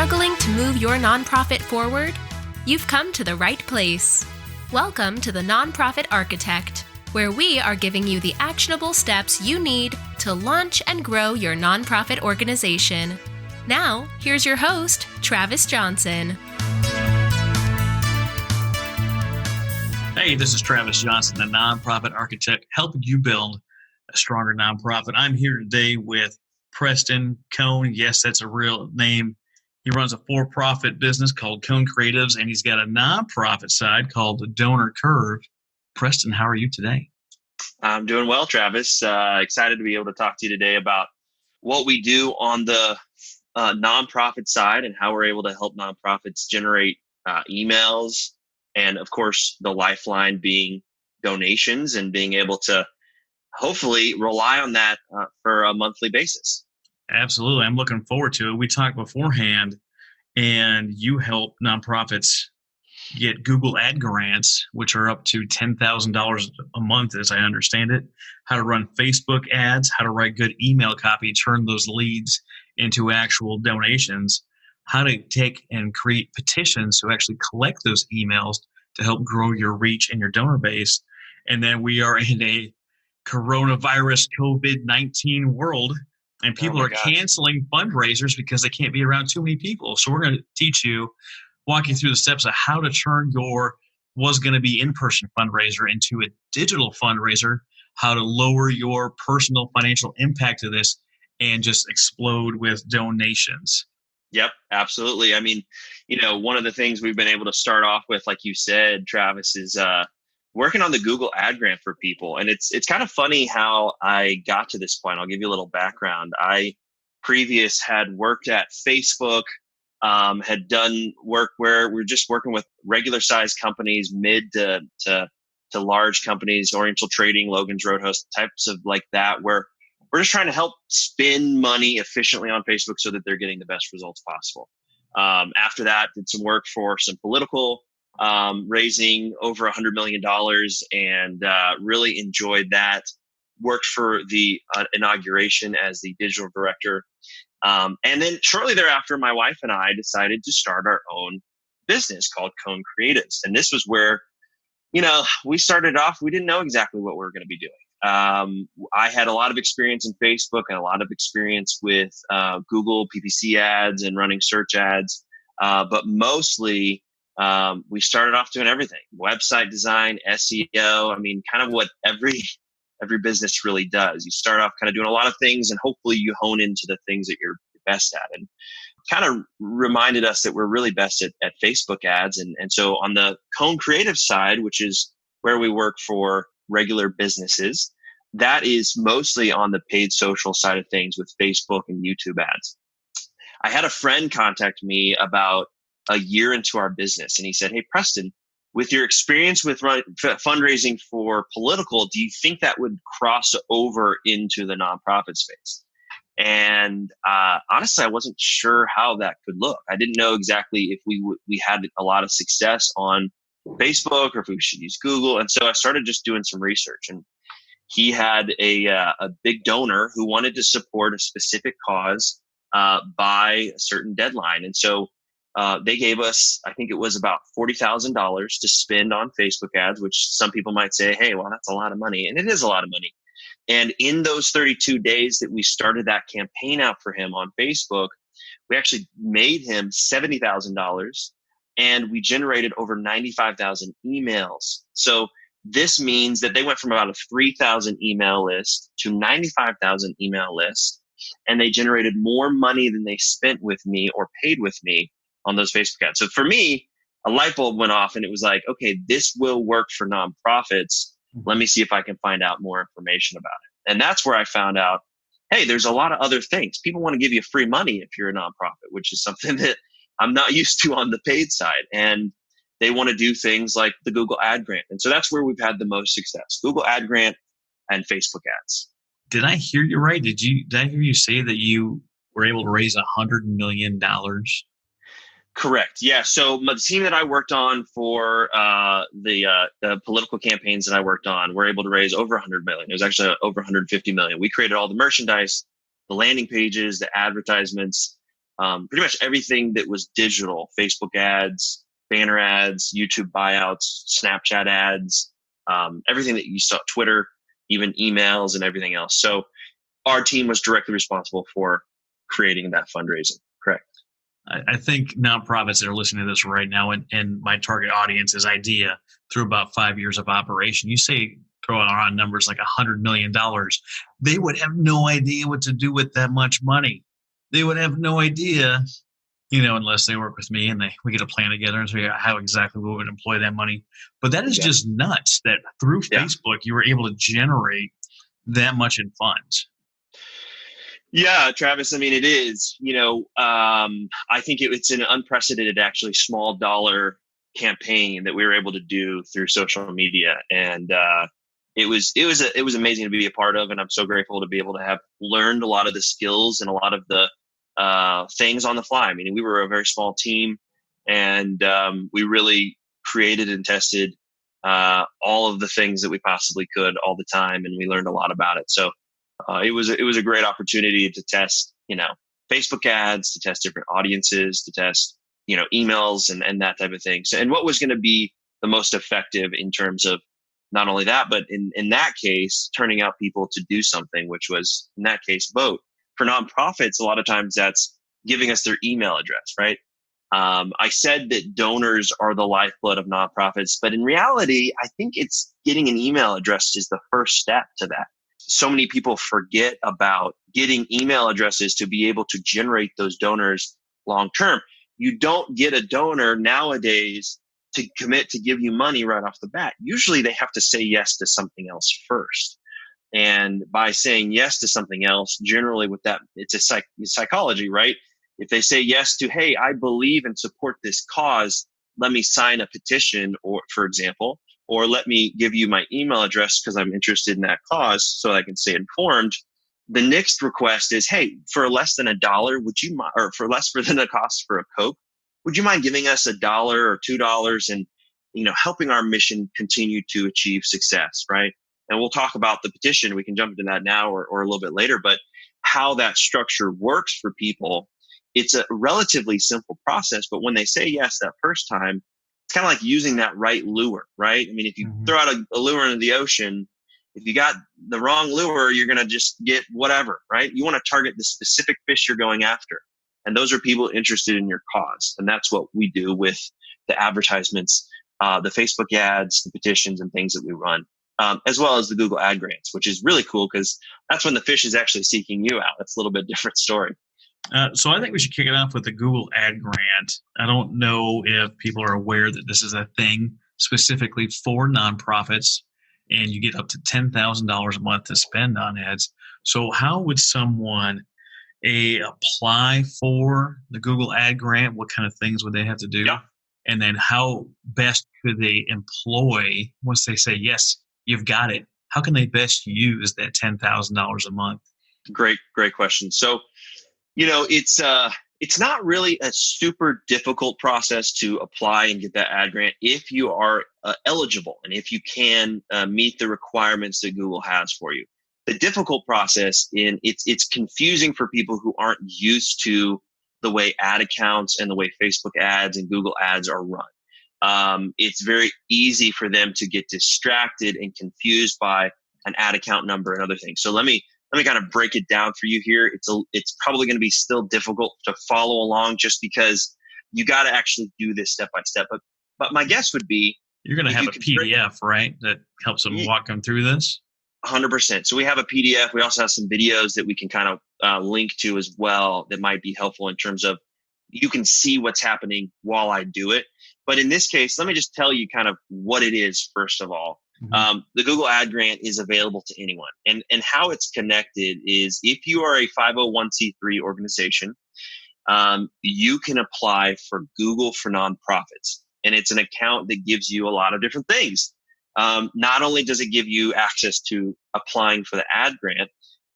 Struggling to move your nonprofit forward? You've come to the right place. Welcome to the Nonprofit Architect, where we are giving you the actionable steps you need to launch and grow your nonprofit organization. Now, here's your host, Travis Johnson. Hey, this is Travis Johnson, the Nonprofit Architect, helping you build a stronger nonprofit. I'm here today with Preston Cone. Yes, that's a real name. He runs a for-profit business called Cone Creatives, and he's got a nonprofit side called the Donor Curve. Preston, how are you today? I'm doing well, Travis. Excited to be able to talk to you today about what we do on the nonprofit side and how we're able to help nonprofits generate emails. And of course, the lifeline being donations and being able to hopefully rely on that for a monthly basis. Absolutely. I'm looking forward to it. We talked beforehand, and you help nonprofits get Google ad grants, which are up to $10,000 a month, as I understand it, how to run Facebook ads, how to write good email copy, turn those leads into actual donations, how to take and create petitions to actually collect those emails to help grow your reach and your donor base. And then we are in a coronavirus COVID-19 world, and people are canceling fundraisers because they can't be around too many people. So we're going to teach you, walk you through the steps of how to turn your was going to be in-person fundraiser into a digital fundraiser, how to lower your personal financial impact of this and just explode with donations. Yep, absolutely. I mean, one of the things we've been able to start off with, like you said, Travis, is working on the Google ad grant for people. And it's kind of funny how I got to this point. I'll give you a little background. I had worked at Facebook, had done work where we're just working with regular sized companies, mid to large companies, Oriental Trading, Logan's Roadhouse, types of like that, where we're just trying to help spend money efficiently on Facebook so that they're getting the best results possible. After that, did some work for some political, raising over $100 million, and really enjoyed that. Worked for the Inauguration as the digital director. And then shortly thereafter, my wife and I decided to start our own business called Cone Creatives. And this was where, we started off, we didn't know exactly what we were going to be doing. I had a lot of experience in Facebook and a lot of experience with Google PPC ads and running search ads. But mostly, we started off doing everything: website design, SEO. I mean, kind of what every business really does. You start off kind of doing a lot of things, and hopefully you hone into the things that you're best at. And kind of reminded us that we're really best at Facebook ads. And so on the Cone Creative side, which is where we work for regular businesses, that is mostly on the paid social side of things with Facebook and YouTube ads. I had a friend contact me about a year into our business, and he said, "Hey, Preston, with your experience with fundraising for political, do you think that would cross over into the nonprofit space?" And honestly, I wasn't sure how that could look. I didn't know exactly if we had a lot of success on Facebook or if we should use Google. And so I started just doing some research, and he had a big donor who wanted to support a specific cause by a certain deadline. And so they gave us, I think it was about $40,000 to spend on Facebook ads, which some people might say, hey, well, that's a lot of money. And it is a lot of money. And in those 32 days that we started that campaign out for him on Facebook, we actually made him $70,000. And we generated over 95,000 emails. So this means that they went from about a 3,000 email list to 95,000 email list. And they generated more money than they spent with me or paid with me on those Facebook ads. So for me, a light bulb went off, and it was like, okay, this will work for nonprofits. Let me see if I can find out more information about it. And that's where I found out, hey, there's a lot of other things. People want to give you free money if you're a nonprofit, which is something that I'm not used to on the paid side. And they want to do things like the Google ad grant. And so that's where we've had the most success: Google ad grant and Facebook ads. Did I hear you right? Did I hear you say that you were able to raise $100 million? Correct. Yeah. So the team that I worked on for the political campaigns that I worked on were able to raise over $100 million. It was actually over $150 million. We created all the merchandise, the landing pages, the advertisements, pretty much everything that was digital: Facebook ads, banner ads, YouTube buyouts, Snapchat ads, everything that you saw, Twitter, even emails and everything else. So our team was directly responsible for creating that fundraising. Correct. I think nonprofits that are listening to this right now, and my target audience is IDEA, through about 5 years of operation. You say throw around numbers like $100 million. They would have no idea what to do with that much money. They would have no idea, unless they work with me and we get a plan together and figure out how exactly we would employ that money. But that is just nuts that through Facebook, you were able to generate that much in funds. Yeah, Travis. I mean, it is, I think it's an unprecedented, actually small dollar campaign that we were able to do through social media. And, it was amazing to be a part of. And I'm so grateful to be able to have learned a lot of the skills and a lot of the, things on the fly. I mean, we were a very small team, and, we really created and tested, all of the things that we possibly could all the time. And we learned a lot about it. So, it was a great opportunity to test, Facebook ads, to test different audiences, to test, emails and that type of thing. So, and what was going to be the most effective in terms of not only that, but in that case, turning out people to do something, which was in that case, vote. For nonprofits, a lot of times that's giving us their email address, right? I said that donors are the lifeblood of nonprofits, but in reality, I think it's getting an email address is the first step to that. So many people forget about getting email addresses to be able to generate those donors long term. You don't get a donor nowadays to commit to give you money right off the bat. Usually they have to say yes to something else first. And by saying yes to something else, generally with that, it's psychology, right? If they say yes to, hey, I believe and support this cause, let me sign a petition, or for example, or let me give you my email address because I'm interested in that cause so I can stay informed. The next request is, hey, for less than $1, would you mind, or for less than the cost for a Coke, would you mind giving us $1 or $2 and, helping our mission continue to achieve success, right? And we'll talk about the petition. We can jump into that now or a little bit later, but how that structure works for people, it's a relatively simple process. But when they say yes that first time, it's kind of like using that right lure, right? I mean, if you throw out a lure into the ocean, if you got the wrong lure, you're going to just get whatever, right? You want to target the specific fish you're going after. And those are people interested in your cause. And that's what we do with the advertisements, the Facebook ads, the petitions and things that we run, as well as the Google ad grants, which is really cool because that's when the fish is actually seeking you out. That's a little bit different story. So I think we should kick it off with the Google ad grant. I don't know if people are aware that this is a thing specifically for nonprofits, and you get up to $10,000 a month to spend on ads. So how would someone apply for the Google ad grant? What kind of things would they have to do? Yeah. And then how best could they employ, once they say, yes, you've got it, how can they best use that $10,000 a month? Great question. So, it's not really a super difficult process to apply and get that ad grant if you are eligible and if you can meet the requirements that Google has for you. The difficult process it's confusing for people who aren't used to the way ad accounts and the way Facebook ads and Google ads are run. It's very easy for them to get distracted and confused by an ad account number and other things. So let me kind of break it down for you here. It's probably going to be still difficult to follow along just because you got to actually do this step by step. But my guess would be you're going to have a PDF, right? That helps them walk them through this. 100%. So we have a PDF. We also have some videos that we can kind of link to as well that might be helpful in terms of you can see what's happening while I do it. But in this case, let me just tell you kind of what it is first of all. The Google Ad Grant is available to anyone. And how it's connected is if you are a 501c3 organization, you can apply for Google for Nonprofits. And it's an account that gives you a lot of different things. Not only does it give you access to applying for the ad grant,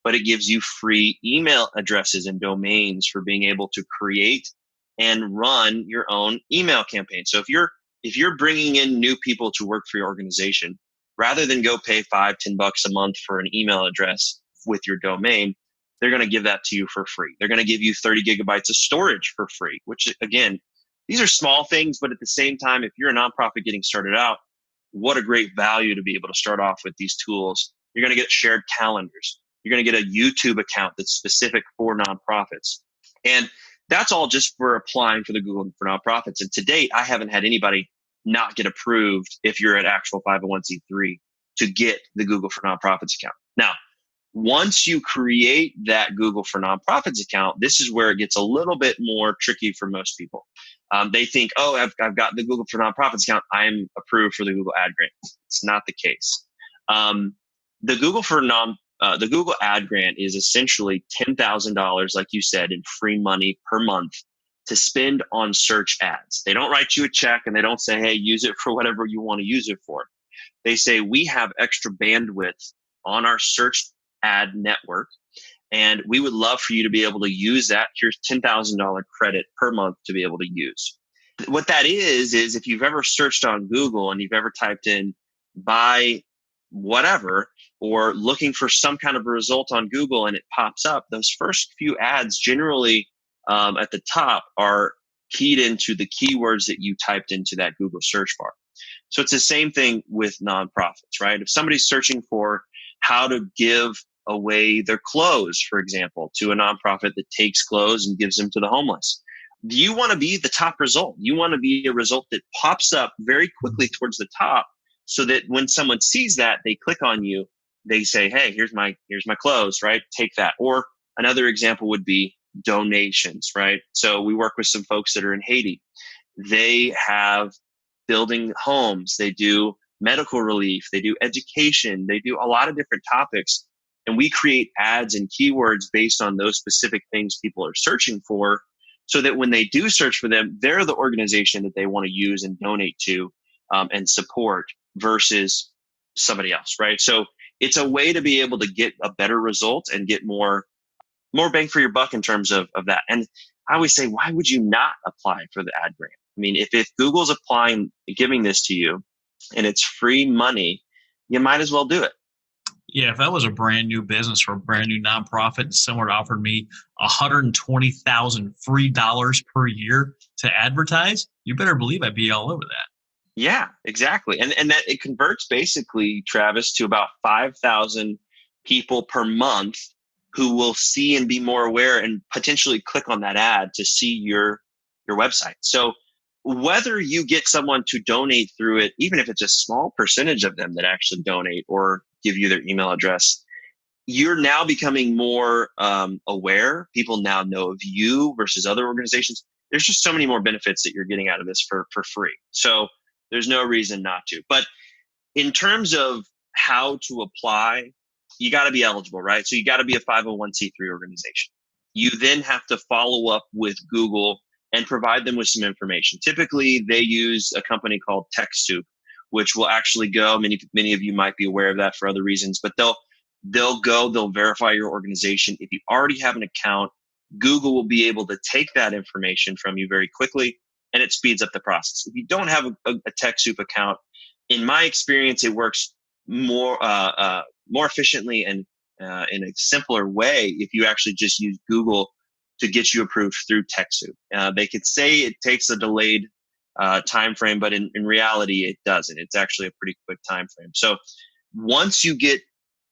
but it gives you free email addresses and domains for being able to create and run your own email campaign. So if you're bringing in new people to work for your organization, rather than go pay $5-10 a month for an email address with your domain, they're going to give that to you for free. They're going to give you 30 gigabytes of storage for free, which again, these are small things, but at the same time, if you're a nonprofit getting started out, what a great value to be able to start off with these tools. You're going to get shared calendars. You're going to get a YouTube account that's specific for nonprofits. And that's all just for applying for the Google for Nonprofits. And to date, I haven't had anybody not get approved if you're an actual 501c3 to get the Google for Nonprofits account. Now, once you create that Google for Nonprofits account, this is where it gets a little bit more tricky for most people. They think, oh, I've got the Google for Nonprofits account. I'm approved for the Google Ad Grant. It's not the case. The Google Ad Grant is essentially $10,000, like you said, in free money per month to spend on search ads. They don't write you a check and they don't say, hey, use it for whatever you want to use it for. They say, we have extra bandwidth on our search ad network, and we would love for you to be able to use that. Here's $10,000 credit per month to be able to use. What that is if you've ever searched on Google and you've ever typed in buy whatever, or looking for some kind of a result on Google and it pops up, those first few ads generally at the top are keyed into the keywords that you typed into that Google search bar. So it's the same thing with nonprofits, right? If somebody's searching for how to give away their clothes, for example, to a nonprofit that takes clothes and gives them to the homeless, you want to be the top result. You want to be a result that pops up very quickly towards the top, so that when someone sees that, they click on you, they say, hey, here's my clothes, right? Take that. Or another example would be donations, right? So we work with some folks that are in Haiti. They have building homes. They do medical relief. They do education. They do a lot of different topics. And we create ads and keywords based on those specific things people are searching for, so that when they do search for them, they're the organization that they want to use and donate to and support versus somebody else, right? So it's a way to be able to get a better result and get more bang for your buck in terms of that. And I always say, why would you not apply for the ad grant? I mean, if Google's giving this to you and it's free money, you might as well do it. Yeah, if that was a brand new business or a brand new nonprofit and someone offered me $120,000 free dollars per year to advertise, you better believe I'd be all over that. Yeah, exactly. And that it converts basically, Travis, to about 5,000 people per month who will see and be more aware and potentially click on that ad to see your website. So whether you get someone to donate through it, even if it's a small percentage of them that actually donate or give you their email address, you're now becoming more aware. People now know of you versus other organizations. There's just so many more benefits that you're getting out of this for free. So there's no reason not to. But in terms of how to apply, you got to be eligible, right? So you got to be a 501c3 organization. You then have to follow up with Google and provide them with some information. Typically, they use a company called TechSoup, which will actually go, many of you might be aware of that for other reasons, but they'll verify your organization. If you already have an account, Google will be able to take that information from you very quickly, and it speeds up the process. If you don't have a TechSoup account, in my experience, it works more efficiently and in a simpler way if you actually just use Google to get you approved through TechSoup. They could say it takes a delayed time frame, but in reality, it doesn't. It's actually a pretty quick time frame. So once you get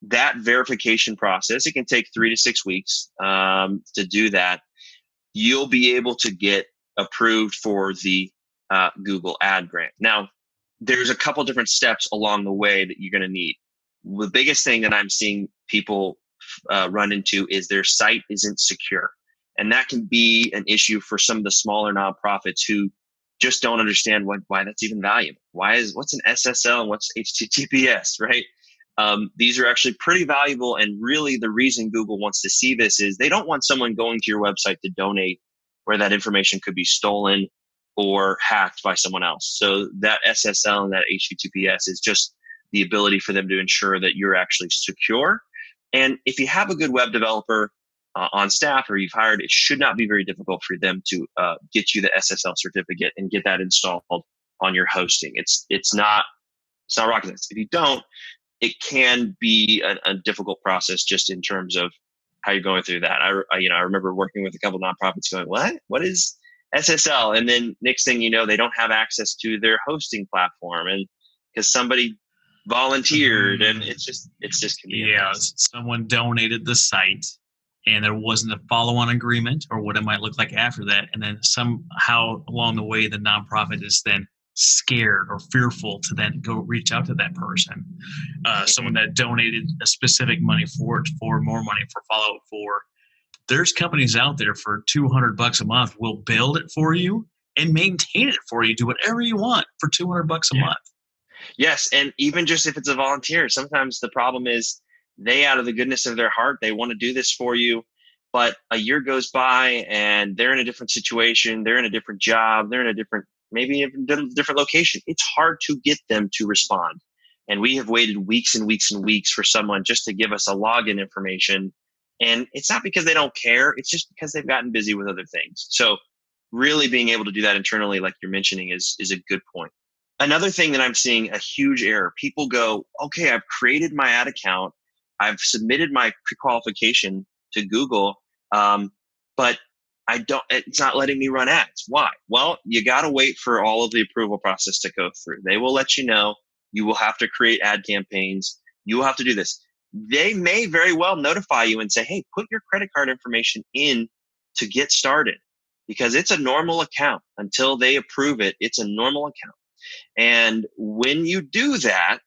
that verification process, it can take 3 to 6 weeks to do that. You'll be able to get approved for the Google Ad Grant. Now, there's a couple different steps along the way that you're going to need. The biggest thing that I'm seeing people run into is their site isn't secure. And that can be an issue for some of the smaller nonprofits who just don't understand why that's even valuable. What's an SSL and what's HTTPS, right? These are actually pretty valuable. And really the reason Google wants to see this is they don't want someone going to your website to donate where that information could be stolen or hacked by someone else. So that SSL and that HTTPS is just the ability for them to ensure that you're actually secure. And if you have a good web developer on staff or you've hired, it should not be very difficult for them to get you the SSL certificate and get that installed on your hosting. It's not rocket science. If you don't, it can be a difficult process just in terms of how you're going through that. I remember working with a couple nonprofits going, what is SSL? And then next thing you know, they don't have access to their hosting platform, and because somebody volunteered, and it's just convenient. Yeah, someone donated the site, and there wasn't a follow-on agreement or what it might look like after that. And then somehow along the way, the nonprofit is then scared or fearful to then go reach out to that person, someone that donated a specific money for it, for more money for follow-up for. There's companies out there for $200 a month will build it for you and maintain it for you. Do whatever you want for $200 a month. Yes, and even just if it's a volunteer, sometimes the problem is they, out of the goodness of their heart, they want to do this for you, but a year goes by and they're in a different situation, they're in a different job, they're in a different, maybe a different location. It's hard to get them to respond. And we have waited weeks and weeks and weeks for someone just to give us a login information. And it's not because they don't care, it's just because they've gotten busy with other things. So really being able to do that internally, like you're mentioning, is a good point. Another thing that I'm seeing a huge error, people go, okay, I've created my ad account, I've submitted my pre-qualification to Google, but it's not letting me run ads. Why? Well, you got to wait for all of the approval process to go through. They will let you know. You will have to create ad campaigns. You will have to do this. They may very well notify you and say, hey, put your credit card information in to get started, because it's a normal account. Until they approve it, it's a normal account. And when you do that,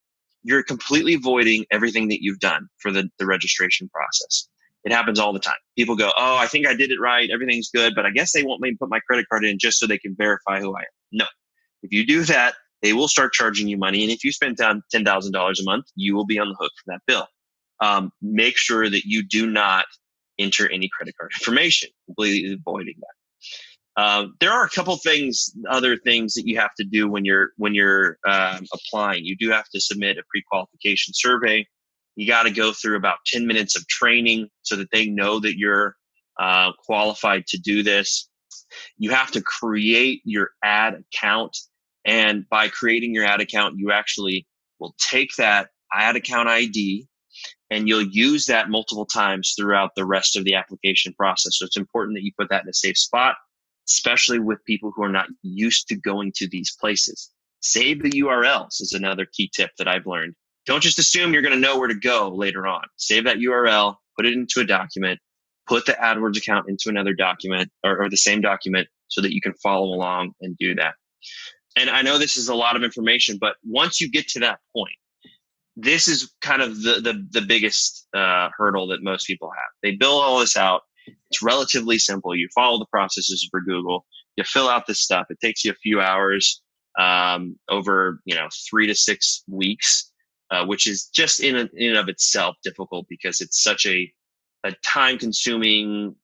you're completely voiding everything that you've done for the registration process. It happens all the time. People go, oh, I think I did it right, everything's good, but I guess they want me to put my credit card in just so they can verify who I am. No. If you do that, they will start charging you money. And if you spend down $10,000 a month, you will be on the hook for that bill. Make sure that you do not enter any credit card information, completely avoiding that. There are a couple other things that you have to do when you're applying. You do have to submit a pre-qualification survey. You got to go through about 10 minutes of training so that they know that you're qualified to do this. You have to create your ad account. And by creating your ad account, you actually will take that ad account ID and you'll use that multiple times throughout the rest of the application process. So it's important that you put that in a safe spot, especially with people who are not used to going to these places. Save the URLs is another key tip that I've learned. Don't just assume you're going to know where to go later on. Save that URL, put it into a document, put the AdWords account into another document or the same document so that you can follow along and do that. And I know this is a lot of information, but once you get to that point, this is kind of the biggest hurdle that most people have. They build all this out. It's relatively simple. You follow the processes for Google. You fill out this stuff. It takes you a few hours over 3 to 6 weeks, which is just in and of itself difficult because it's such a time-consuming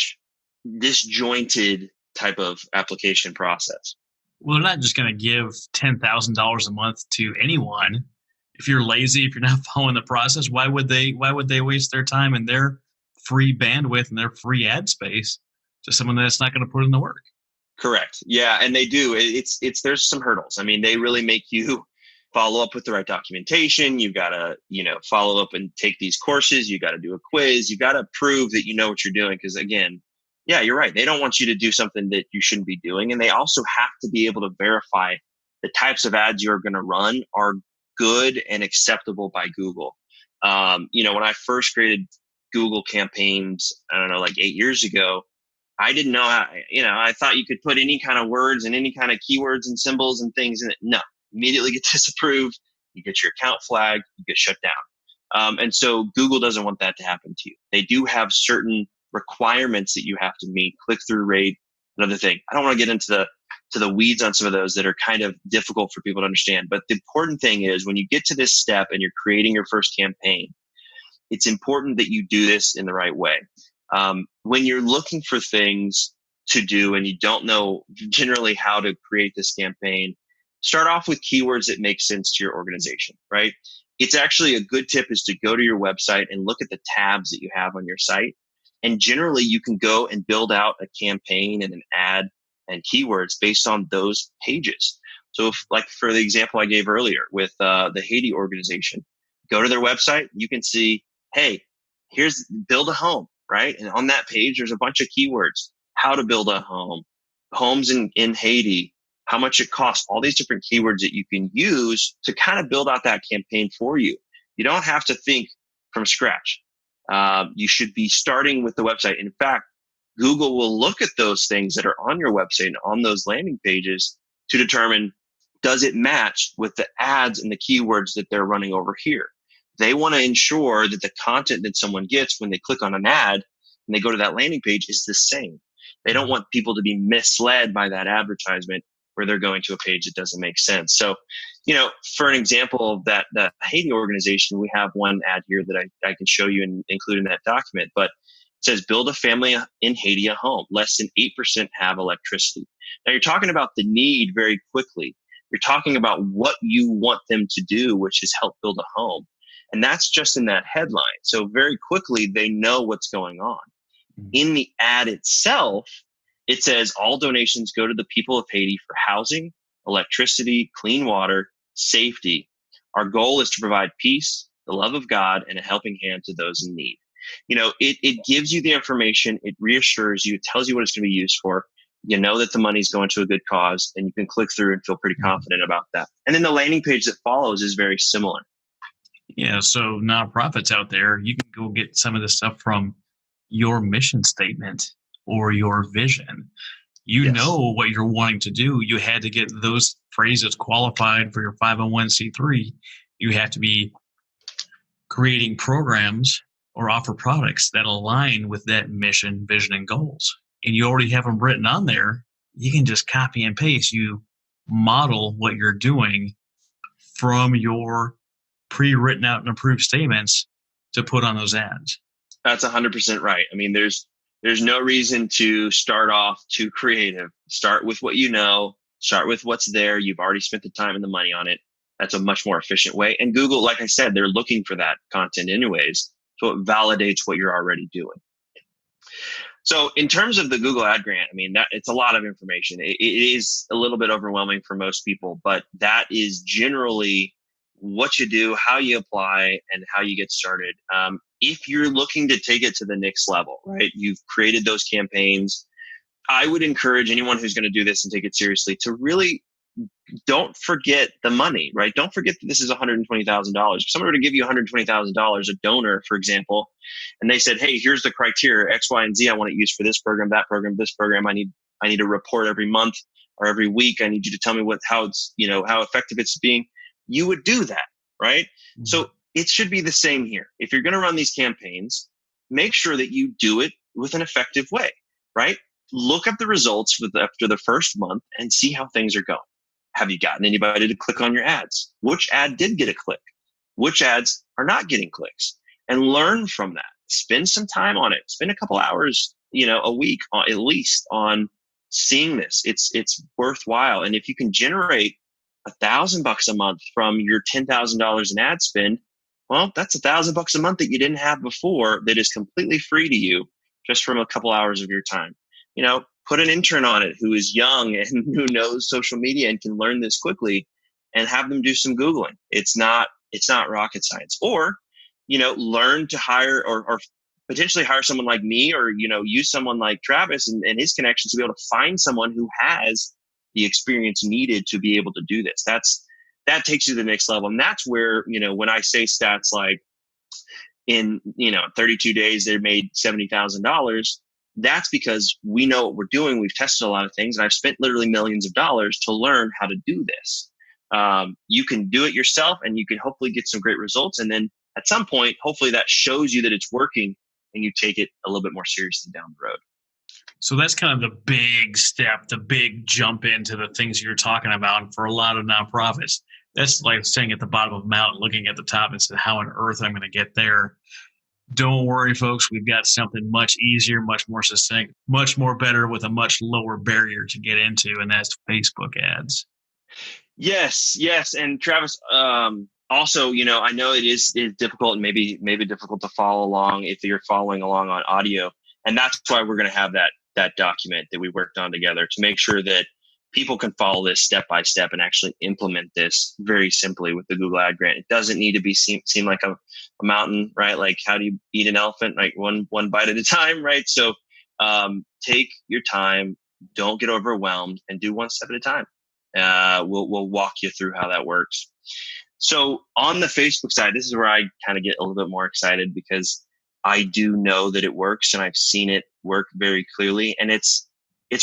/ disjointed type of application process. Well, they're not just going to give $10,000 a month to anyone. If you're lazy, if you're not following the process, why would they waste their time and their free bandwidth and their free ad space to someone that's not going to put in the work? Correct. Yeah, and they do. There's some hurdles. I mean, they really make you follow up with the right documentation. You got to, follow up and take these courses. You got to do a quiz. You got to prove that you know what you're doing. Because again, yeah, you're right. They don't want you to do something that you shouldn't be doing. And they also have to be able to verify the types of ads you're going to run are good and acceptable by Google. When I first created Google campaigns, I don't know, like 8 years ago, I didn't know how, I thought you could put any kind of words and any kind of keywords and symbols and things in it. No, immediately get disapproved. You get your account flagged, you get shut down. And so Google doesn't want that to happen to you. They do have certain requirements that you have to meet, click-through rate, another thing. I don't want to get into the weeds on some of those that are kind of difficult for people to understand. But the important thing is when you get to this step and you're creating your first campaign, it's important that you do this in the right way. When you're looking for things to do and you don't know generally how to create this campaign, start off with keywords that make sense to your organization, right? It's actually a good tip is to go to your website and look at the tabs that you have on your site. And generally you can go and build out a campaign and an ad and keywords based on those pages. So if, like for the example I gave earlier with the Haiti organization, go to their website, you can see, hey, here's build a home, right? And on that page, there's a bunch of keywords: how to build a home, homes in Haiti, how much it costs, all these different keywords that you can use to kind of build out that campaign for you. You don't have to think from scratch. You should be starting with the website. In fact, Google will look at those things that are on your website and on those landing pages to determine, does it match with the ads and the keywords that they're running over here? They want to ensure that the content that someone gets when they click on an ad and they go to that landing page is the same. They don't want people to be misled by that advertisement where they're going to a page that doesn't make sense. So, for an example of that, the Haiti organization, we have one ad here that I can show you and include in that document, but it says, build a family in Haiti a home. Less than 8% have electricity. Now you're talking about the need very quickly. You're talking about what you want them to do, which is help build a home. And that's just in that headline. So very quickly, they know what's going on. In the ad itself, it says all donations go to the people of Haiti for housing, electricity, clean water, safety. Our goal is to provide peace, the love of God, and a helping hand to those in need. It gives you the information. It reassures you. It tells you what it's going to be used for. You know that the money's going to a good cause, and you can click through and feel pretty confident about that. And then the landing page that follows is very similar. Yeah. So nonprofits out there, you can go get some of this stuff from your mission statement or your vision. You Yes. know what you're wanting to do. You had to get those phrases qualified for your 501c3. You have to be creating programs or offer products that align with that mission, vision, and goals. And you already have them written on there. You can just copy and paste. You model what you're doing from your pre-written out and approved statements to put on those ads. That's 100% right. I mean, there's no reason to start off too creative. Start with what you know. Start with what's there. You've already spent the time and the money on it. That's a much more efficient way. And Google, like I said, they're looking for that content anyways. So it validates what you're already doing. So in terms of the Google Ad Grant, I mean, it's a lot of information. It is a little bit overwhelming for most people, but that is generally what you do, how you apply, and how you get started. If you're looking to take it to the next level, right? You've created those campaigns. I would encourage anyone who's going to do this and take it seriously to really don't forget the money, right? Don't forget that this is $120,000. If someone were to give you $120,000, a donor, for example, and they said, hey, here's the criteria, X, Y, and Z I want to use for this program, that program, this program. I need a report every month or every week. I need you to tell me how effective it's being. You would do that, right? Mm-hmm. So it should be the same here. If you're going to run these campaigns, make sure that you do it with an effective way, right? Look up the results after the first month and see how things are going. Have you gotten anybody to click on your ads? Which ad did get a click? Which ads are not getting clicks? And learn from that. Spend some time on it. Spend a couple hours, a week at least on seeing this. It's worthwhile. And if you can generate $1,000 a month from your $10,000 in ad spend, well, that's $1,000 a month that you didn't have before that is completely free to you just from a couple hours of your time. Put an intern on it who is young and who knows social media and can learn this quickly, and have them do some Googling. It's not rocket science. Or, learn to hire or potentially hire someone like me, or, use someone like Travis and his connections to be able to find someone who has the experience needed to be able to do this. That takes you to the next level. And that's where, when I say stats like in, 32 days, they made $70,000. That's because we know what we're doing. We've tested a lot of things, and I've spent literally millions of dollars to learn how to do this. You can do it yourself, and you can hopefully get some great results. And then at some point, hopefully that shows you that it's working, and you take it a little bit more seriously down the road. So that's kind of the big step, the big jump into the things you're talking about. And for a lot of nonprofits, that's like staying at the bottom of a mountain, looking at the top and saying, how on earth am I going to get there? Don't worry, folks. We've got something much easier, much more succinct, much more better with a much lower barrier to get into, and that's Facebook ads. Yes. And Travis, also, I know it is difficult and maybe difficult to follow along if you're following along on audio. And that's why we're going to have that document that we worked on together to make sure that people can follow this step by step and actually implement this very simply with the Google Ad Grant. It doesn't need to be seem like a mountain, right? Like, how do you eat an elephant? Like one bite at a time, right? So take your time, don't get overwhelmed, and do one step at a time. We'll walk you through how that works. So on the Facebook side, this is where I kind of get a little bit more excited, because I do know that it works and I've seen it work very clearly, and it's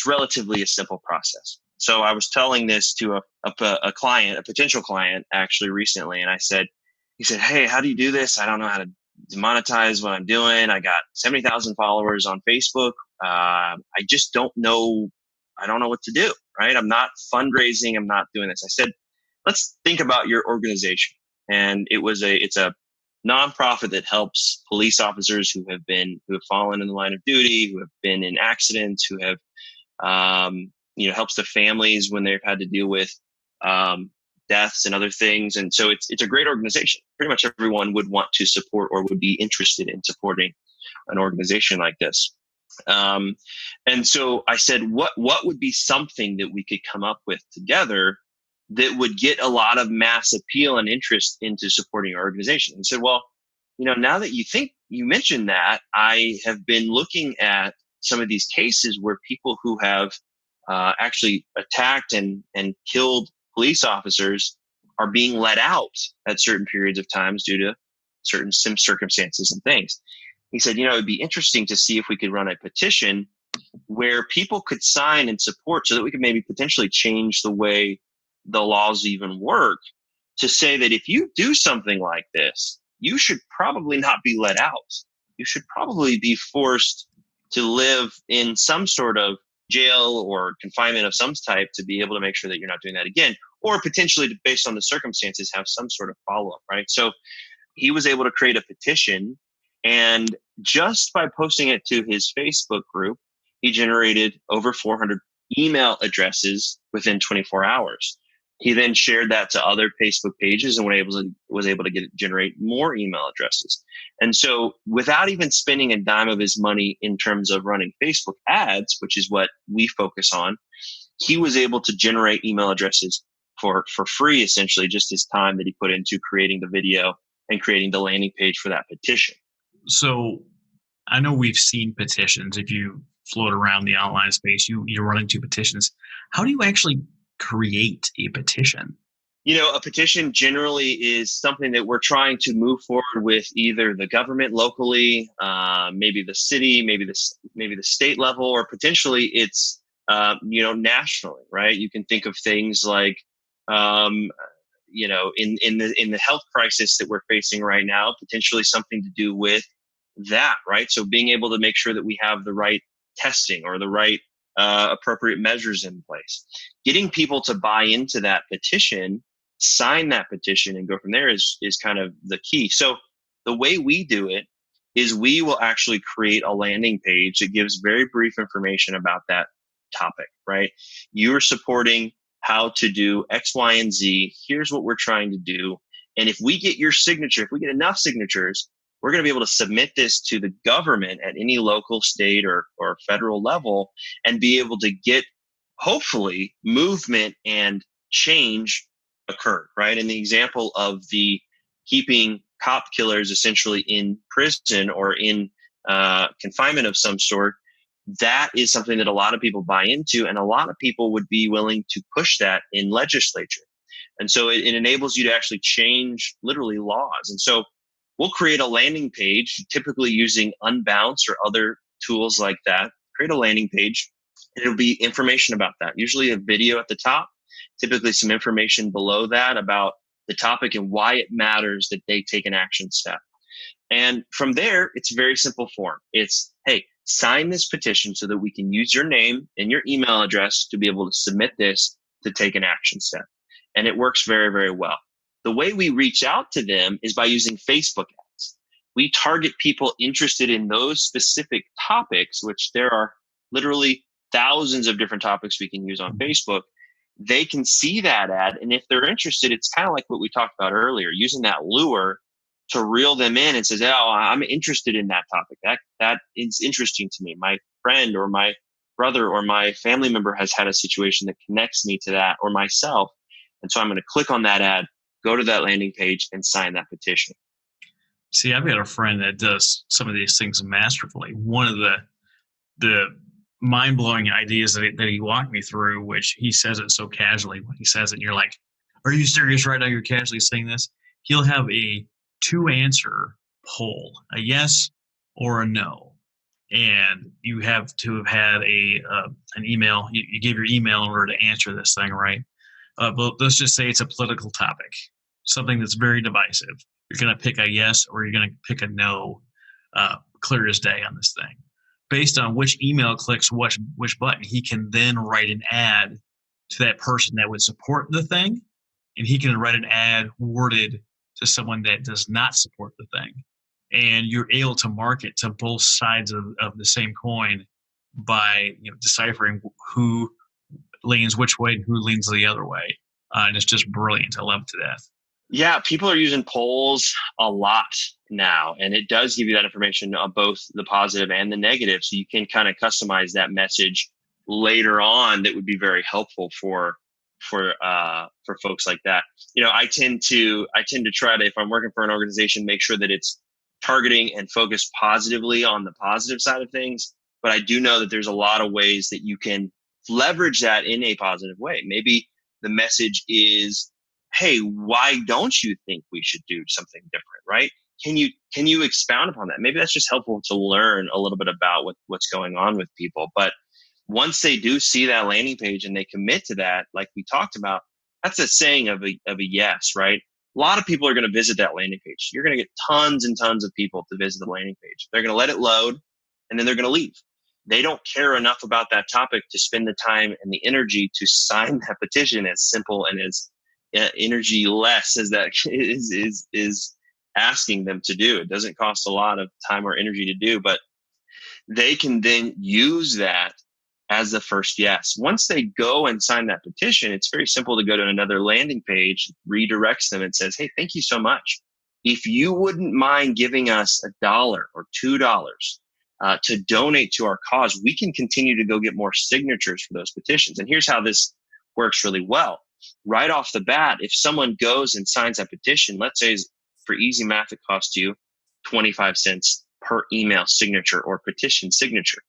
relatively a simple process. So I was telling this to a client, a potential client actually recently, and he said, "Hey, how do you do this? I don't know how to monetize what I'm doing. I got 70,000 followers on Facebook. I just don't know. I don't know what to do, right? I'm not fundraising. I'm not doing this." I said, "Let's think about your organization." And it's a nonprofit that helps police officers who have fallen in the line of duty, who have been in accidents, who have, helps the families when they've had to deal with, deaths and other things. And so it's a great organization. Pretty much everyone would want to support or would be interested in supporting an organization like this. And so I said, what would be something that we could come up with together that would get a lot of mass appeal and interest into supporting our organization? And said, well, now that you mentioned that, I have been looking at some of these cases where people who have actually attacked and killed police officers are being let out at certain periods of times due to certain circumstances and things. He said, it'd be interesting to see if we could run a petition where people could sign and support, so that we could maybe potentially change the way the laws even work, to say that if you do something like this, you should probably not be let out. You should probably be forced to live in some sort of jail or confinement of some type to be able to make sure that you're not doing that again, or potentially, based on the circumstances, have some sort of follow-up, right? So he was able to create a petition, and just by posting it to his Facebook group, he generated over 400 email addresses within 24 hours. He then shared that to other Facebook pages and was able to generate more email addresses. And so, without even spending a dime of his money in terms of running Facebook ads, which is what we focus on, he was able to generate email addresses for free, essentially, just his time that he put into creating the video and creating the landing page for that petition. So I know we've seen petitions. If you float around the online space, you run into petitions. How do you actually create a petition? A petition generally is something that we're trying to move forward with either the government locally, maybe the city, maybe the state level, or potentially it's nationally, right? You can think of things like in the health crisis that we're facing right now, potentially something to do with that, right? So being able to make sure that we have the right testing or the right appropriate measures in place. Getting people to buy into that petition, sign that petition, and go from there is kind of the key. So the way we do it is we will actually create a landing page that gives very brief information about that topic, right? You're supporting how to do X, Y, and Z. Here's what we're trying to do. And if we get your signature, if we get enough signatures, we're going to be able to submit this to the government at any local, state, or federal level, and be able to get, hopefully, movement and change occurred, right? In the example of the keeping cop killers essentially in prison or in confinement of some sort, that is something that a lot of people buy into, and a lot of people would be willing to push that in legislature. And so it enables you to actually change literally laws. And so we'll create a landing page, typically using Unbounce or other tools like that. Create a landing page, and it'll be information about that. Usually a video at the top, typically some information below that about the topic and why it matters that they take an action step. And from there, it's a very simple form. It's, hey, sign this petition so that we can use your name and your email address to be able to submit this to take an action step. And it works very, very well. The way we reach out to them is by using Facebook ads. We target people interested in those specific topics, which there are literally thousands of different topics we can use on Facebook. They can see that ad, and if they're interested, it's kind of like what we talked about earlier, using that lure to reel them in and says, "Oh, I'm interested in that topic. That is interesting to me. My friend or my brother or my family member has had a situation that connects me to that, or myself. And so I'm going to click on that ad, go to that landing page, and sign that petition. See, I've got a friend that does some of these things masterfully. One of the mind-blowing ideas that he walked me through, which he says it so casually when he says it, and you're like, are you serious right now? You're casually saying this? He'll have a 2-answer poll, a yes or a no. And you have to have had an email. You gave your email in order to answer this thing, right? But let's just say it's a political topic, something that's very divisive. You're going to pick a yes or you're going to pick a no, clear as day on this thing. Based on which email clicks which button, he can then write an ad to that person that would support the thing, and he can write an ad worded to someone that does not support the thing. And you're able to market to both sides of the same coin by deciphering who leans which way and who leans the other way. And it's just brilliant. I love it to death. Yeah, people are using polls a lot now, and it does give you that information on both the positive and the negative. So you can kind of customize that message later on that would be very helpful for folks like that. I tend to try to, if I'm working for an organization, make sure that it's targeting and focused positively on the positive side of things. But I do know that there's a lot of ways that you can leverage that in a positive way. Maybe the message is, hey, why don't you think we should do something different, right? Can you expound upon that? Maybe that's just helpful to learn a little bit about what's going on with people. But once they do see that landing page and they commit to that, like we talked about, that's a saying of a yes, right? A lot of people are going to visit that landing page. You're going to get tons and tons of people to visit the landing page. They're going to let it load, and then they're going to leave. They don't care enough about that topic to spend the time and the energy to sign that petition, as simple and as energy less as that is asking them to do. It doesn't cost a lot of time or energy to do, but they can then use that as the first yes. Once they go and sign that petition, it's very simple to go to another landing page, redirects them and says, hey, thank you so much. If you wouldn't mind giving us $1 or $2 to donate to our cause, we can continue to go get more signatures for those petitions. And here's how this works really well. Right off the bat, if someone goes and signs that petition, let's say for easy math, it costs you 25 cents per email signature or petition signature.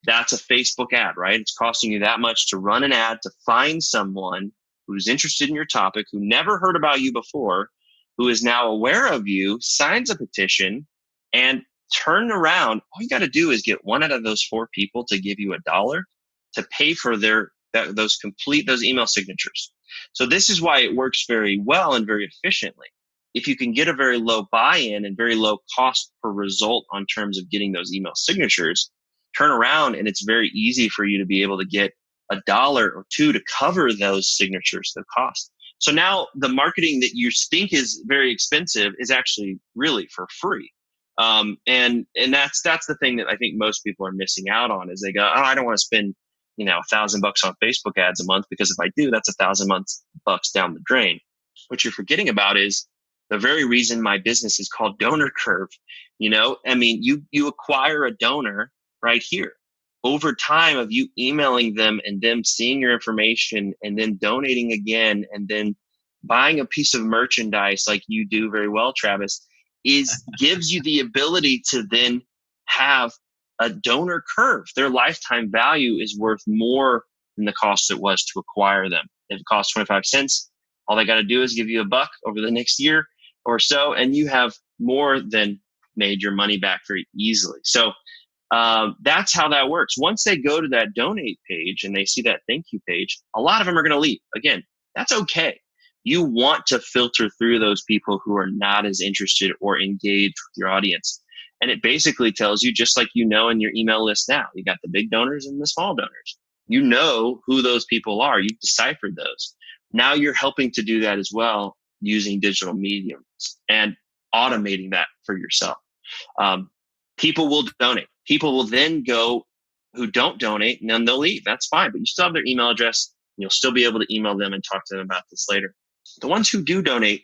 That's a Facebook ad, right? It's costing you that much to run an ad to find someone who's interested in your topic, who never heard about you before, who is now aware of you, signs a petition, and turn around. All you got to do is get one out of those 4 people to give you $1 to pay for those email signatures. So this is why it works very well and very efficiently. If you can get a very low buy-in and very low cost per result on terms of getting those email signatures, turn around and it's very easy for you to be able to get $1 or $2 to cover those signatures, the cost. So now the marketing that you think is very expensive is actually really for free. And that's the thing that I think most people are missing out on, is they go, oh, I don't want to spend $1,000 on Facebook ads a month, because if I do, that's $1,000 down the drain. What you're forgetting about is the very reason my business is called Donor Curve. You acquire a donor right here. Over time of you emailing them and them seeing your information and then donating again and then buying a piece of merchandise like you do very well, Travis, gives you the ability to then have a donor curve. Their lifetime value is worth more than the cost it was to acquire them. If it costs 25 cents, all they got to do is give you $1 over the next year or so, and you have more than made your money back very easily. So that's how that works. Once they go to that donate page and they see that thank you page, a lot of them are going to leave. Again, that's okay. You want to filter through those people who are not as interested or engaged with your audience. And it basically tells you, just like in your email list now, you got the big donors and the small donors. You know who those people are. You've deciphered those. Now you're helping to do that as well using digital mediums and automating that for yourself. People will donate. People will then go who don't donate, and then they'll leave. That's fine, but you still have their email address. And you'll still be able to email them and talk to them about this later. The ones who do donate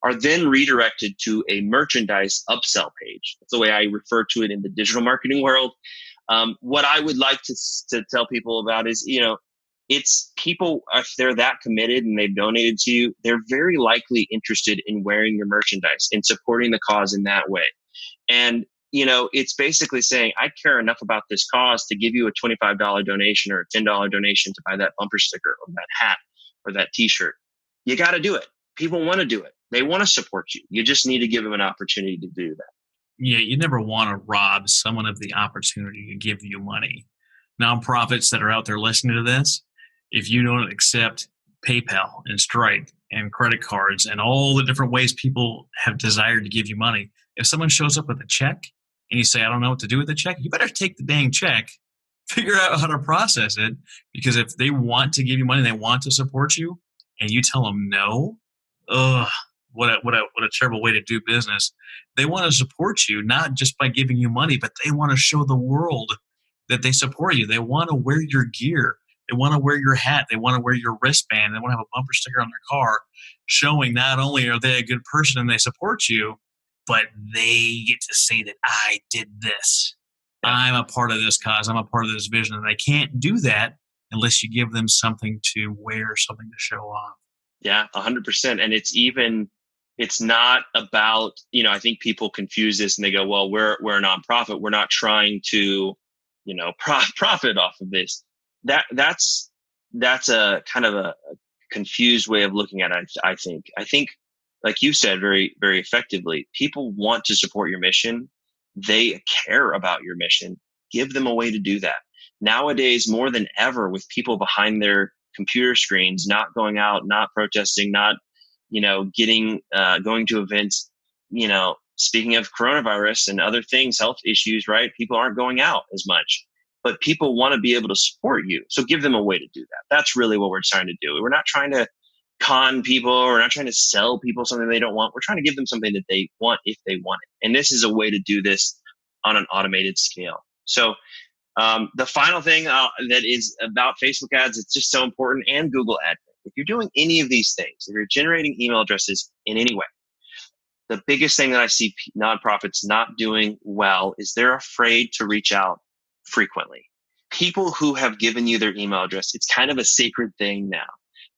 are then redirected to a merchandise upsell page. That's the way I refer to it in the digital marketing world. What I would like to tell people about is, it's people, if they're that committed and they've donated to you, they're very likely interested in wearing your merchandise and supporting the cause in that way. And, it's basically saying, I care enough about this cause to give you a $25 donation or a $10 donation to buy that bumper sticker or that hat or that t-shirt. You got to do it. People want to do it. They want to support you. You just need to give them an opportunity to do that. Yeah, you never want to rob someone of the opportunity to give you money. Nonprofits that are out there listening to this, if you don't accept PayPal and Stripe and credit cards and all the different ways people have desired to give you money, if someone shows up with a check and you say, I don't know what to do with the check, you better take the dang check, figure out how to process it, because if they want to give you money, they want to support you, and you tell them no, what a terrible way to do business. They want to support you, not just by giving you money, but they want to show the world that they support you. They want to wear your gear. They want to wear your hat. They want to wear your wristband. They want to have a bumper sticker on their car showing not only are they a good person and they support you, but they get to say that I did this. Yeah. I'm a part of this cause. I'm a part of this vision. And they can't do that unless you give them something to wear, something to show off. Yeah, 100%. And it's not about, I think people confuse this and they go, well, we're a nonprofit. We're not trying to, profit off of this. That's a kind of a confused way of looking at it. I think, like you said, very, very effectively, people want to support your mission. They care about your mission. Give them a way to do that. Nowadays, more than ever, with people behind their computer screens, not going out, not protesting, not, going to events, speaking of coronavirus and other things, health issues, right? People aren't going out as much, but people want to be able to support you. So give them a way to do that. That's really what we're trying to do. We're not trying to con people. We're not trying to sell people something they don't want. We're trying to give them something that they want if they want it. And this is a way to do this on an automated scale. So the final thing that is about Facebook ads, it's just so important, and Google Ads. If you're doing any of these things, if you're generating email addresses in any way, the biggest thing that I see nonprofits not doing well is they're afraid to reach out frequently. People who have given you their email address, it's kind of a sacred thing now.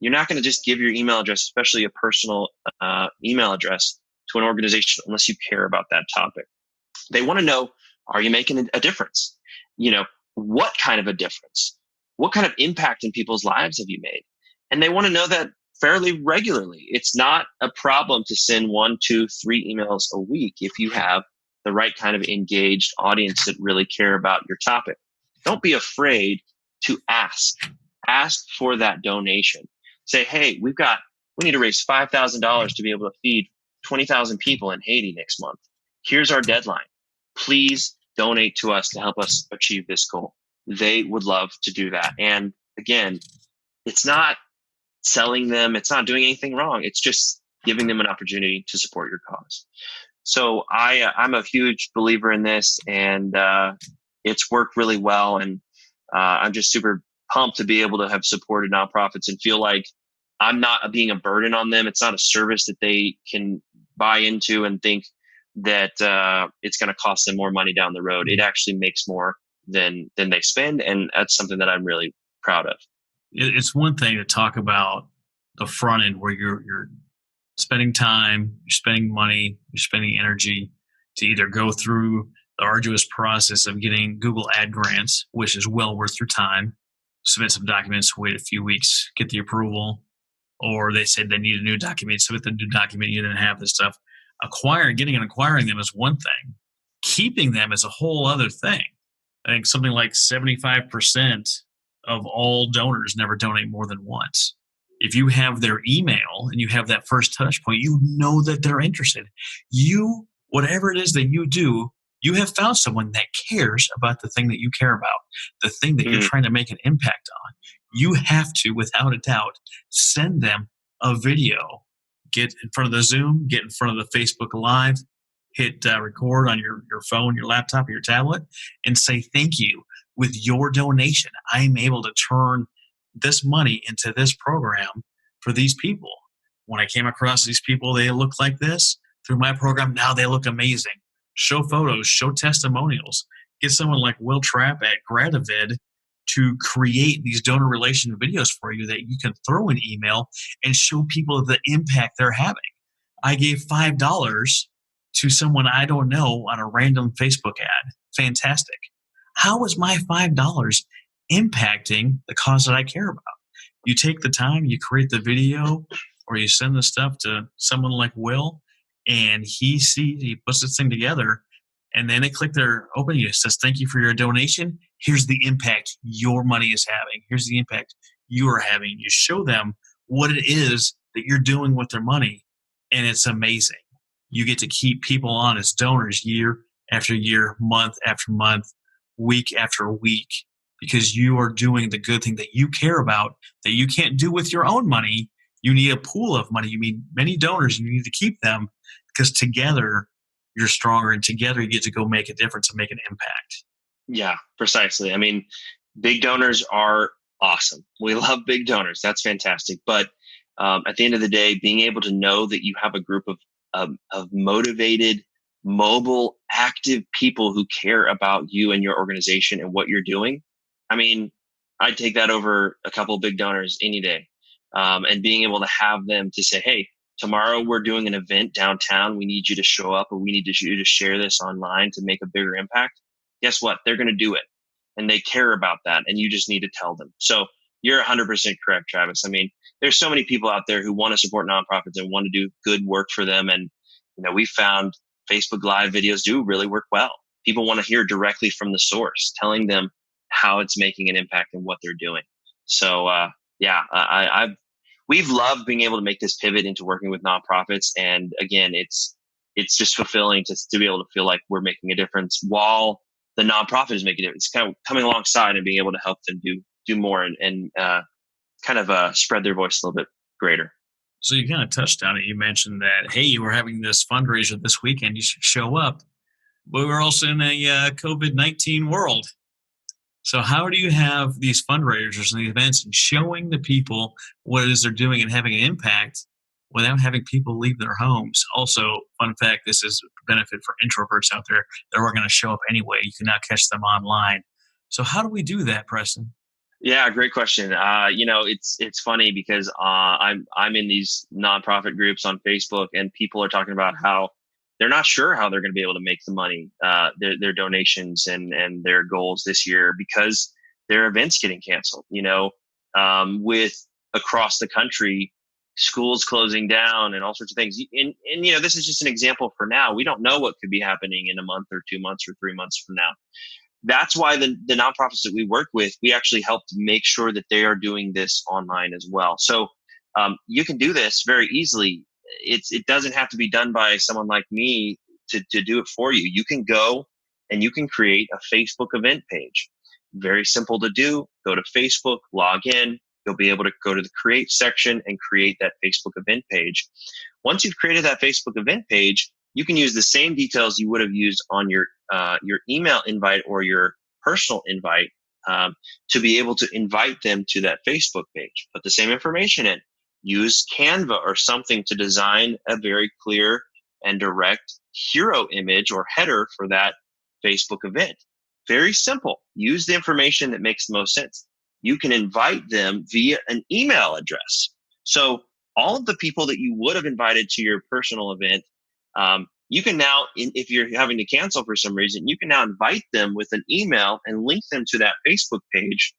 You're not going to just give your email address, especially a personal email address, to an organization unless you care about that topic. They want to know, are you making a difference? What kind of a difference? What kind of impact in people's lives have you made? And they want to know that fairly regularly. It's not a problem to send 1, 2, 3 emails a week if you have the right kind of engaged audience that really care about your topic. Don't be afraid to ask. Ask for that donation. Say, hey, we need to raise $5,000 to be able to feed 20,000 people in Haiti next month. Here's our deadline. Please donate to us to help us achieve this goal. They would love to do that. And again, it's not selling them. It's not doing anything wrong. It's just giving them an opportunity to support your cause. So I'm a huge believer in this, and it's worked really well. And I'm just super pumped to be able to have supported nonprofits and feel like I'm not being a burden on them. It's not a service that they can buy into and think that it's going to cost them more money down the road. It actually makes more than they spend, and that's something that I'm really proud of. It's one thing to talk about the front end where you're spending time, you're spending money, you're spending energy to either go through the arduous process of getting Google ad grants, which is well worth your time, submit some documents, wait a few weeks, get the approval, or they said they need a new document, submit the new document, you didn't have this stuff. Getting and acquiring them is one thing. Keeping them is a whole other thing. I think something like 75% of all donors never donate more than once. If you have their email and you have that first touch point, you know that they're interested. Whatever it is that you do, you have found someone that cares about the thing that you care about, the thing that you're trying to make an impact on. You have to, without a doubt, send them a video. Get in front of the Zoom, get in front of the Facebook Live, hit record on your phone, your laptop, or your tablet, and say thank you. With your donation, I'm able to turn this money into this program for these people. When I came across these people, they look like this. Through my program, now they look amazing. Show photos, show testimonials. get someone like Will Trapp at Gradavid to create these donor relation videos for you that you can throw an email and show people the impact they're having. I gave $5 to someone I don't know on a random Facebook ad. Fantastic. How is my $5 impacting the cause that I care about? You take the time, you create the video, or you send the stuff to someone like Will, and he puts this thing together, and then they click their opening. It says, "Thank you for your donation. Here's the impact your money is having. Here's the impact you are having." You show them what it is that you're doing with their money, and it's amazing. You get to keep people on as donors year after year, month after month, week after week, because you are doing the good thing that you care about that you can't do with your own money. You need a pool of money. You need many donors. You need to keep them because together you're stronger, and together you get to go make a difference and make an impact. Yeah, precisely. I mean, big donors are awesome. We love big donors. That's fantastic. But at the end of the day, being able to know that you have a group of motivated, mobile, active people who care about you and your organization and what you're doing. I mean, I'd take that over a couple of big donors any day. And being able to have them to say, "Hey, tomorrow we're doing an event downtown. We need you to show up, or we need you to share this online to make a bigger impact." Guess what? They're going to do it, and they care about that. And you just need to tell them. So you're 100% correct, Travis. I mean, there's so many people out there who want to support nonprofits and want to do good work for them. And, we found Facebook Live videos do really work well. People want to hear directly from the source, telling them how it's making an impact and what they're doing. So, we've loved being able to make this pivot into working with nonprofits. And again, it's just fulfilling to be able to feel like we're making a difference while the nonprofit is making it. It's kind of coming alongside and being able to help them do more and spread their voice a little bit greater. So you kind of touched on it. You mentioned that, hey, we're having this fundraiser this weekend. You should show up. But we're also in a COVID-19 world. So how do you have these fundraisers and these events and showing the people what it is they're doing and having an impact without having people leave their homes? Also, fun fact, this is a benefit for introverts out there that are going to show up anyway. You can now catch them online. So how do we do that, Preston? Yeah, great question. It's funny because I'm in these nonprofit groups on Facebook, and people are talking about how they're not sure how they're going to be able to make the money, their donations and their goals this year because their events getting canceled. With across the country, schools closing down and all sorts of things. And this is just an example for now. We don't know what could be happening in a month or 2 months or 3 months from now. That's why the nonprofits that we work with, we actually help to make sure that they are doing this online as well. So you can do this very easily. It doesn't have to be done by someone like me to do it for you. You can go and you can create a Facebook event page. Very simple to do. Go to Facebook, log in. You'll be able to go to the create section and create that Facebook event page. Once you've created that Facebook event page, you can use the same details you would have used on your email invite or your personal invite to be able to invite them to that Facebook page. Put the same information in. Use Canva or something to design a very clear and direct hero image or header for that Facebook event. Very simple. Use the information that makes the most sense. You can invite them via an email address. So all of the people that you would have invited to your personal event, you can now, if you're having to cancel for some reason, you can now invite them with an email and link them to that Facebook page,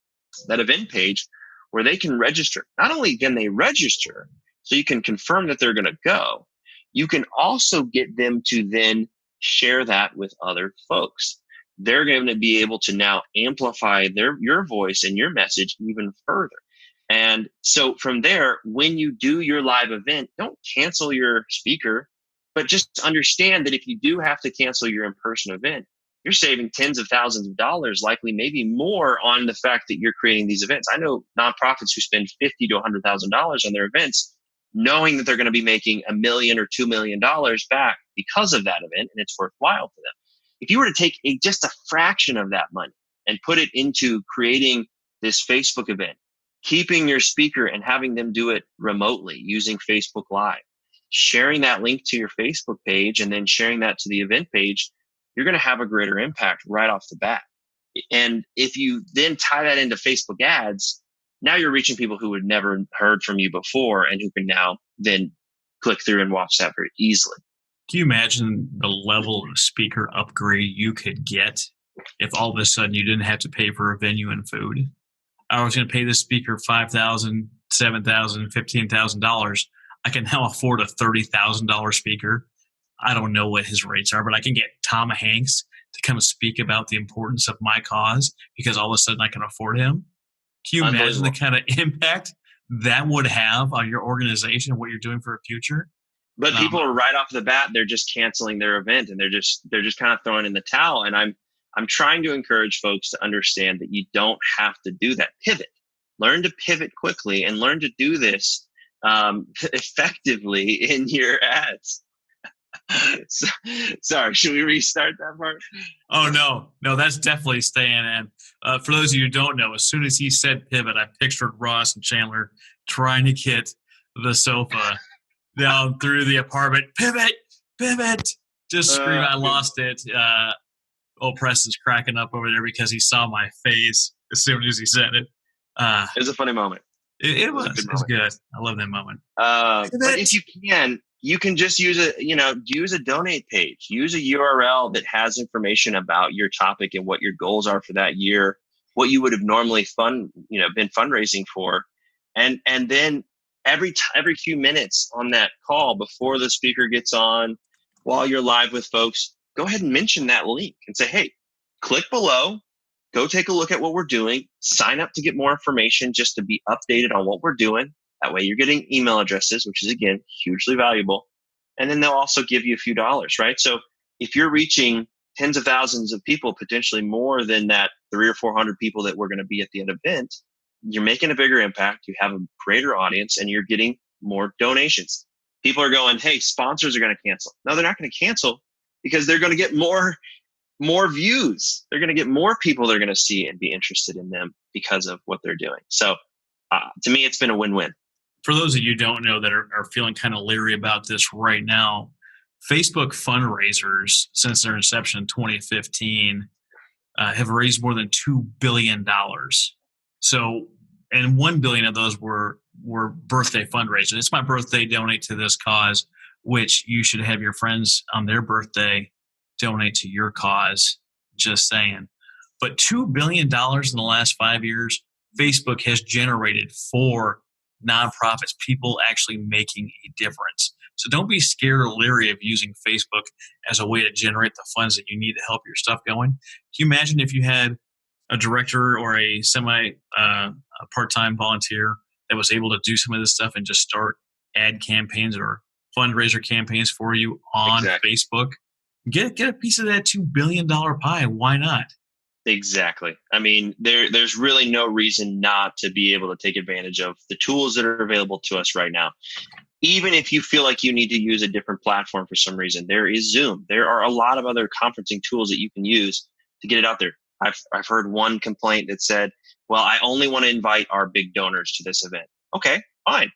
that event page, where they can register. Not only can they register, so you can confirm that they're going to go, you can also get them to then share that with other folks. They're going to be able to now amplify your voice and your message even further. And so from there, when you do your live event, don't cancel your speaker, but just understand that if you do have to cancel your in-person event, you're saving tens of thousands of dollars, likely maybe more, on the fact that you're creating these events. I know nonprofits who spend $50,000 to $100,000 on their events, knowing that they're going to be making $1 million or $2 million back because of that event, and it's worthwhile for them. If you were to take just a fraction of that money and put it into creating this Facebook event, keeping your speaker and having them do it remotely using Facebook Live, sharing that link to your Facebook page and then sharing that to the event page, you're going to have a greater impact right off the bat. And if you then tie that into Facebook ads, now you're reaching people who had never heard from you before and who can now then click through and watch that very easily. Can you imagine the level of speaker upgrade you could get if all of a sudden you didn't have to pay for a venue and food? I was going to pay this speaker $5,000, $7,000, $15,000. I can now afford a $30,000 speaker. I don't know what his rates are, but I can get Tom Hanks to come speak about the importance of my cause because all of a sudden I can afford him. Can you imagine the kind of impact that would have on your organization and what you're doing for a future? But people are right off the bat, they're just canceling their event and they're just kind of throwing in the towel. And I'm trying to encourage folks to understand that you don't have to do that. Pivot. Learn to pivot quickly and learn to do this effectively in your ads. Sorry, should we restart that part? Oh, no, that's definitely staying in. For those of you who don't know, as soon as he said pivot, I pictured Ross and Chandler trying to get the sofa down through the apartment. Pivot, just scream, I lost it. Preston's cracking up over there because he saw my face as soon as he said it. It was a funny moment. It was good. I love that moment. But if you can just use a donate page, use a URL that has information about your topic and what your goals are for that year, what you would have normally been fundraising for. And then every few minutes on that call before the speaker gets on, while you're live with folks, go ahead and mention that link and say, hey, click below, go take a look at what we're doing, sign up to get more information just to be updated on what we're doing. That way you're getting email addresses, which is, again, hugely valuable. And then they'll also give you a few dollars, right? So if you're reaching tens of thousands of people, potentially more than that 300 or 400 people that we're going to be at the end of the event, you're making a bigger impact. You have a greater audience and you're getting more donations. People are going, hey, sponsors are going to cancel. No, they're not going to cancel because they're going to get more views. They're going to get more people they're going to see and be interested in them because of what they're doing. So to me, it's been a win-win. For those of you who don't know that are feeling kind of leery about this right now, Facebook fundraisers since their inception in 2015 have raised more than $2 billion. So, and 1 billion of those were birthday fundraisers. It's my birthday, donate to this cause, which you should have your friends on their birthday donate to your cause. Just saying. But $2 billion in the last 5 years, Facebook has generated for nonprofits, people actually making a difference. So don't be scared or leery of using Facebook as a way to generate the funds that you need to help your stuff going. Can you imagine if you had a director or a part-time volunteer that was able to do some of this stuff and just start ad campaigns or fundraiser campaigns for you on Facebook? Get a piece of that $2 billion pie. Why not? Exactly. I mean, there's really no reason not to be able to take advantage of the tools that are available to us right now. Even if you feel like you need to use a different platform for some reason, there is Zoom. There are a lot of other conferencing tools that you can use to get it out there. I've heard one complaint that said, well, I only want to invite our big donors to this event. Okay, fine.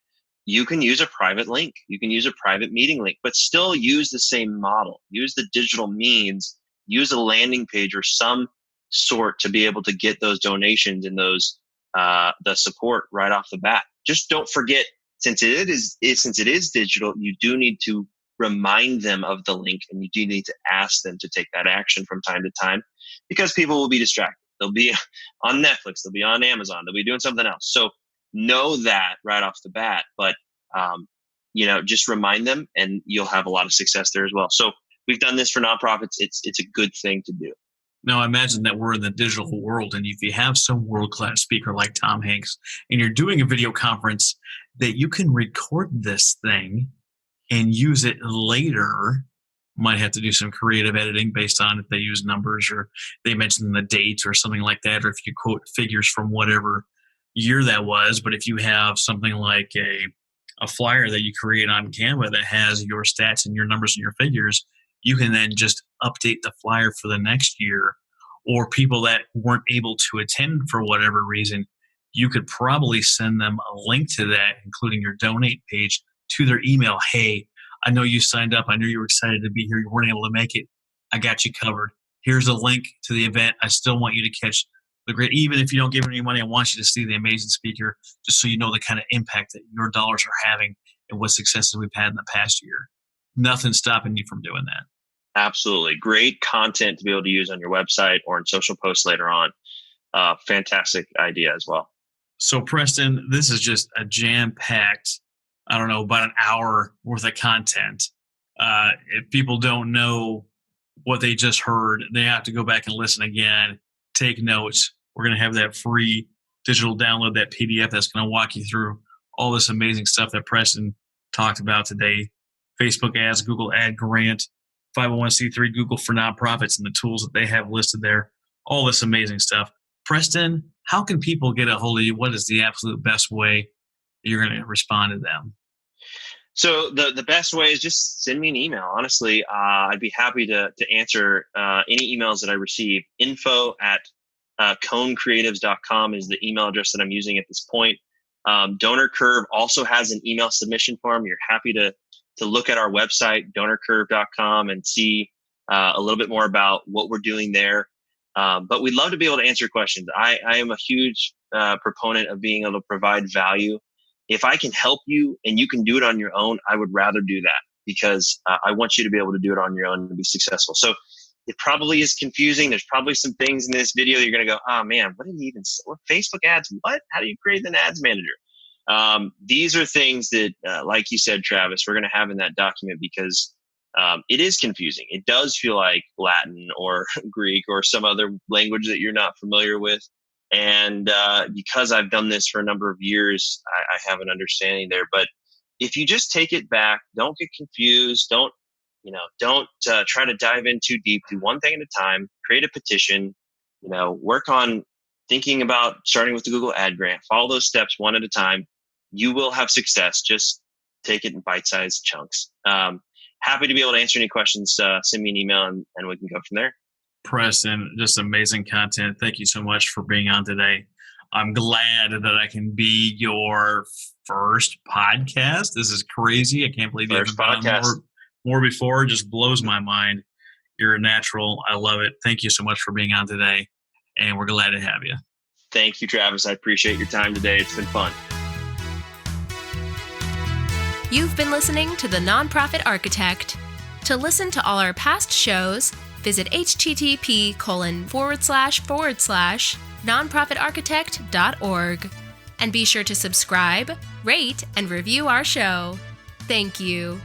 You can use a private link. You can use a private meeting link, but still use the same model. Use the digital means. Use a landing page or some sort to be able to get those donations and those the support right off the bat. Just don't forget, since it is digital, you do need to remind them of the link, and you do need to ask them to take that action from time to time, because people will be distracted. They'll be on Netflix, they'll be on Amazon, they'll be doing something else. So know that right off the bat, but just remind them, and you'll have a lot of success there as well. So we've done this for nonprofits. It's a good thing to do. Now, imagine that we're in the digital world, and if you have some world-class speaker like Tom Hanks, and you're doing a video conference, that you can record this thing and use it later. Might have to do some creative editing based on if they use numbers or they mention the dates or something like that, or if you quote figures from whatever year that was. But if you have something like a flyer that you create on Canva that has your stats and your numbers and your figures, you can then just update the flyer for the next year. Or people that weren't able to attend for whatever reason, you could probably send them a link to that, including your donate page, to their email. Hey, I know you signed up. I know you were excited to be here. You weren't able to make it. I got you covered. Here's a link to the event. I still want you to catch the great, even if you don't give any money, I want you to see the amazing speaker just so you know the kind of impact that your dollars are having and what successes we've had in the past year. Nothing's stopping you from doing that. Absolutely. Great content to be able to use on your website or in social posts later on. Fantastic idea as well. So Preston, this is just a jam-packed, I don't know, about an hour worth of content. If people don't know what they just heard, they have to go back and listen again, take notes. We're going to have that free digital download, that PDF that's going to walk you through all this amazing stuff that Preston talked about today. Facebook ads, Google ad grant, 501c3 Google for nonprofits, and the tools that they have listed there. All this amazing stuff. Preston, how can people get a hold of you? What is the absolute best way you're going to respond to them? So the best way is just send me an email. Honestly, I'd be happy to answer any emails that I receive. info@ConeCreatives.com is the email address that I'm using at this point. Donor Curve also has an email submission form. You're happy to look at our website, DonorCurve.com, and see a little bit more about what we're doing there. But we'd love to be able to answer questions. I am a huge proponent of being able to provide value. If I can help you and you can do it on your own, I would rather do that because I want you to be able to do it on your own and be successful. So it probably is confusing. There's probably some things in this video you're going to go, oh man, what did he even say? What Facebook ads? What? How do you create an ads manager? These are things that, like you said, Travis, we're going to have in that document because it is confusing. It does feel like Latin or Greek or some other language that you're not familiar with. And because I've done this for a number of years, I have an understanding there. But if you just take it back, don't get confused. Don't try to dive in too deep. Do one thing at a time. Create a petition. Work on thinking about starting with the Google Ad Grant. Follow those steps one at a time. You will have success. Just take it in bite-sized chunks. Happy to be able to answer any questions. Send me an email and we can go from there. Preston, just amazing content. Thank you so much for being on today. I'm glad that I can be your first podcast. This is crazy. I can't believe you haven't done more before. It just blows my mind. You're a natural. I love it. Thank you so much for being on today, and we're glad to have you. Thank you, Travis. I appreciate your time today. It's been fun. You've been listening to The Nonprofit Architect. To listen to all our past shows, visit http://nonprofitarchitect.org. And be sure to subscribe, rate, and review our show. Thank you.